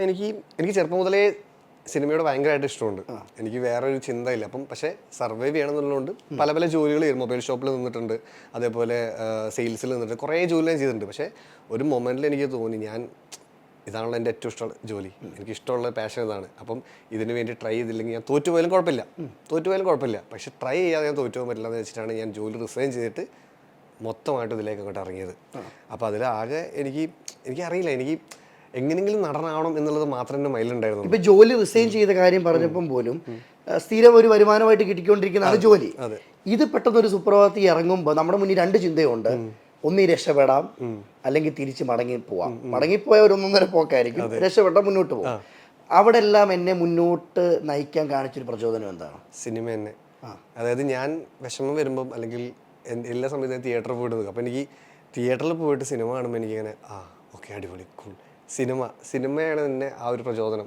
എനിക്ക് എനിക്ക് ചെറുപ്പം മുതലേ സിനിമയോട് ഭയങ്കരമായിട്ട് ഇഷ്ടമുണ്ട്. എനിക്ക് വേറെ ഒരു ചിന്തയില്ല. അപ്പം പക്ഷേ സർവൈവ് ചെയ്യണമെന്നുള്ളതുകൊണ്ട് പല പല ജോലികൾ ചെയ്യും. മൊബൈൽ ഷോപ്പിൽ നിന്നിട്ടുണ്ട്, അതേപോലെ സെയിൽസിൽ നിന്നിട്ട് കുറേ ജോലി ഞാൻ ചെയ്തിട്ടുണ്ട്. പക്ഷേ ഒരു മൊമെൻറ്റിൽ എനിക്ക് തോന്നി ഇതാണല്ലോ എൻ്റെ ഏറ്റവും ഇഷ്ടമുള്ള ജോലി, എനിക്ക് ഇഷ്ടമുള്ള പാഷൻ ഇതാണ്. അപ്പം ഇതിന് വേണ്ടി ട്രൈ ചെയ്തില്ലെങ്കിൽ ഞാൻ തോറ്റുപോയാലും കുഴപ്പമില്ല. പക്ഷേ ട്രൈ ചെയ്യാതെ ഞാൻ തോറ്റുപോകാൻ പറ്റില്ല എന്ന് വെച്ചിട്ടാണ് ഞാൻ ജോലി റിസൈൻ ചെയ്തിട്ട് മൊത്തമായിട്ട് ഇതിലേക്ക് അങ്ങോട്ട് ഇറങ്ങിയത്. അപ്പോൾ അതിലാകെ എനിക്കറിയില്ല, എനിക്ക് എങ്ങനെയെങ്കിലും നടനാവണം എന്നുള്ളത് മാത്രം എൻ്റെ മൈലുണ്ടായിരുന്നു. ഇപ്പൊ ജോലി റിസൈൻ ചെയ്ത കാര്യം പറഞ്ഞപ്പം പോലും സ്ഥിരം ഒരു വരുമാനമായിട്ട് കിട്ടിക്കൊണ്ടിരിക്കുന്നതാണ് ജോലി. ഇത് പെട്ടെന്ന് ഒരു സുപ്രഭാതത്തിൽ ഇറങ്ങുമ്പോൾ നമ്മുടെ മുന്നിൽ രണ്ട് ചിന്തയുണ്ട്. ഒന്നീ രക്ഷപ്പെടാം, അല്ലെങ്കിൽ തിരിച്ച് മടങ്ങിപ്പോയ ഒരു 1.5 പോക്കായിരിക്കും. രക്ഷപ്പെട്ടാൽ മുന്നോട്ട് പോകും. അവിടെ എല്ലാം എന്നെ മുന്നോട്ട് നയിക്കാൻ കാണിച്ചൊരു പ്രചോദനം എന്താണ്? സിനിമ തന്നെ. അതായത് ഞാൻ വിഷമം വരുമ്പം അല്ലെങ്കിൽ എല്ലാ സമയത്തും തിയേറ്ററിൽ പോയിട്ട് നിൽക്കും. അപ്പോൾ എനിക്ക് തിയേറ്ററിൽ പോയിട്ട് സിനിമ കാണുമ്പോൾ എനിക്കിങ്ങനെ ഓക്കെ, അടിപൊളി, കൂൾ. സിനിമയാണ് തന്നെ ആ ഒരു പ്രചോദനം.